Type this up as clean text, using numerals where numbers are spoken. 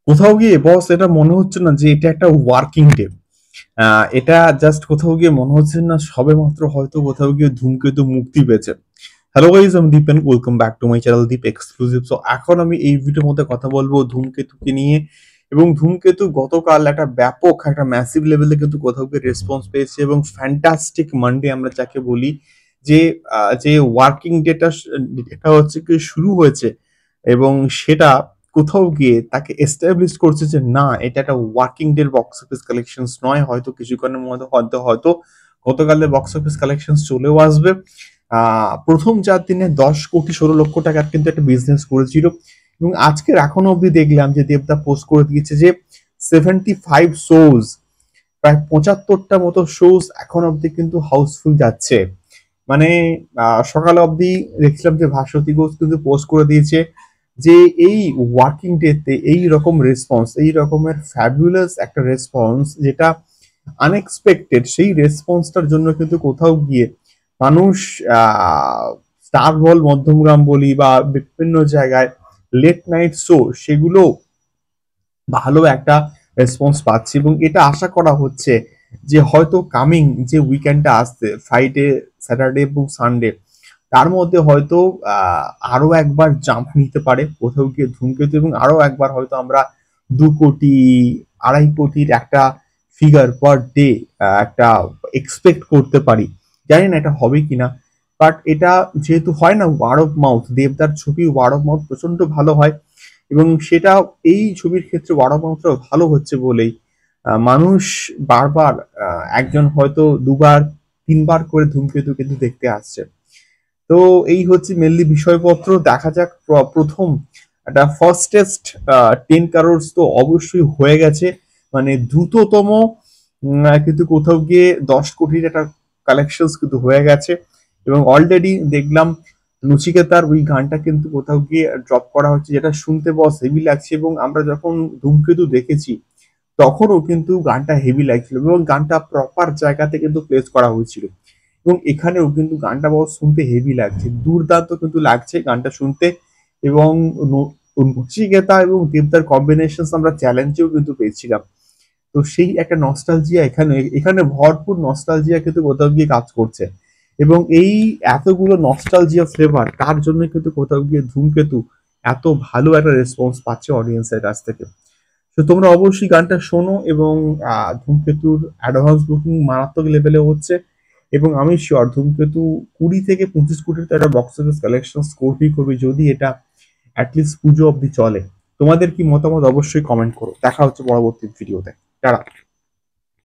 কোথাও গিয়ে বস এটা মনে হচ্ছে না যে এটা একটা ওয়ার্কিং ডে। এটা জাস্ট কোথাও গিয়ে মনে হচ্ছে না সবেমাত্র হয়তো কোথাও গিয়ে ধূমকেতু মুক্তি পেয়েছে। হ্যালো গাইস, আমি Deep and welcome back to my channel Deep exclusive. So এখন আমি এই ভিডিওর মধ্যে কথা বলবো ধূমকেতুকে নিয়ে। এবং ধূমকেতু গতকাল একটা ব্যাপক একটা ম্যাসিভ লেভেলে কিন্তু কোথাও গিয়ে রেসপন্স পেয়েছে এবং ফ্যান্টাস্টিক মানডে আমরা যাকে বলি, যে যে ওয়ার্কিং ডেটা এটা হচ্ছে কি শুরু হয়েছে এবং সেটা কোথাও গিয়ে তাকে এস্টাবলিশ করছে যে না, এটা একটা working day box office collections নয়, হয়তো কিছুক্ষণের মধ্যে হয়তো হয়তো গতকালের বক্স অফিস কালেকশন চলেও আসবে। প্রথম 4 দিনে 10 কোটি 16 লক্ষ টাকার কিন্তু একটা বিজনেস করেছিল। এবং আজকের এখনো অবধি দেখলাম যে দেবদা পোস্ট করে দিয়েছে যে 75 শোজ, প্রায় 75টা মতো শোজ এখন অবধি কিন্তু হাউসফুল যাচ্ছে। মানে সকাল অবধি দেখছিলাম যে ভাস্বতী ঘোষ কিন্তু পোস্ট করে দিয়েছে যে এই ওয়ার্কিং ডেতে এই রকম রেসপন্স, এই রকমের ফ্যাবুলাস একটা রেসপন্স যেটা আনএক্সপেক্টেড, সেই রেসপন্সটার জন্য কিন্তু কোথাও গিয়ে মানুষ স্টার বল মধ্যমগ্রাম বলি বা বিভিন্ন জায়গায় লেট নাইট শো, সেগুলো ভালো একটা রেসপন্স পাচ্ছি। এবং এটা আশা করা হচ্ছে যে হয়তো কামিং যে উইকেন্ডটা আসছে, ফ্রাইডে স্যাটারডে এবং সানডে, তার মধ্যে হয়তো আরো একবার জাম্প নিতে পারে কোথাও গিয়ে ধূমকেতু, এবং আরো একবার হয়তো আমরা 2 কোটি 2.5 কোটির একটা ফিগার পার ডে একটা এক্সপেক্ট করতে পারি। জানি না এটা হবে কিনা, বাট এটা যেহেতু হয় না ওয়ার্ড অফ মাউথ, দেবদার ছবি ওয়ার্ড অফ মাউথ প্রচন্ড ভালো হয় এবং সেটা এই ছবির ক্ষেত্রে ওয়ার্ড অফ মাউথটাও ভালো হচ্ছে বলেই মানুষ বারবার একজন হয়তো 2 বার 3 বার করে ধূমকেতু কিন্তু দেখতে আসছে। তো এই হচ্ছে মেনলি বিষয়পত্র। দেখা যাক প্রথম একটা ফার্স্টেস্ট 10 কারোর্স তো অবশ্যই হয়ে গেছে, মানে দ্রুততম কিন্তু কোথাও গিয়ে 10 কোটির একটা কালেকশন কিন্তু হয়ে গেছে। এবং অলরেডি দেখলাম নচিকেতার ওই গানটা কিন্তু কোথাও গিয়ে ড্রপ করা হচ্ছে, যেটা শুনতে বস হেভি লাগছে। এবং আমরা যখন ধূমকেতু দেখেছি তখনও কিন্তু গানটা হেভি লাগছিল এবং গানটা প্রপার জায়গাতে কিন্তু প্লেস করা হয়েছিল। এবং এখানেও কিন্তু গানটা বস শুনতে হেভি লাগছে, দুর্দান্ত কিন্তু লাগছে গানটা শুনতে। এবং নচিকেতা এবং দেবদার কম্বিনেশন আমরা চ্যালেঞ্জেও কিন্তু পেয়েছিলাম। তো সেই একটা নস্টালজিয়া এখানে এখানে ভরপুর নস্টালজিয়া কিন্তু কোথাও গিয়ে কাজ করছে। এবং এই এতগুলো নস্টালজিয়া ফ্লেভার, তার জন্য কিন্তু কোথাও গিয়ে ধূমকেতু এত ভালো একটা রেসপন্স পাচ্ছে অডিয়েন্সের কাছ থেকে। তো তোমরা অবশ্যই গানটা শোনো এবং ধূমকেতুর অ্যাডভান্স বুকিং মারাত্মক লেভেলে হচ্ছে। এবং আমি শিওর ধূমকেতু 20 থেকে 25 কোটির তো একটা বক্স অফিস কালেকশন করবেই করবে, যদি এটা অ্যাটলিস্ট পুজো অব্দি চলে। তোমাদের কি মতামত অবশ্যই কমেন্ট করো। দেখা হচ্ছে পরবর্তী ভিডিওতে। টাটা।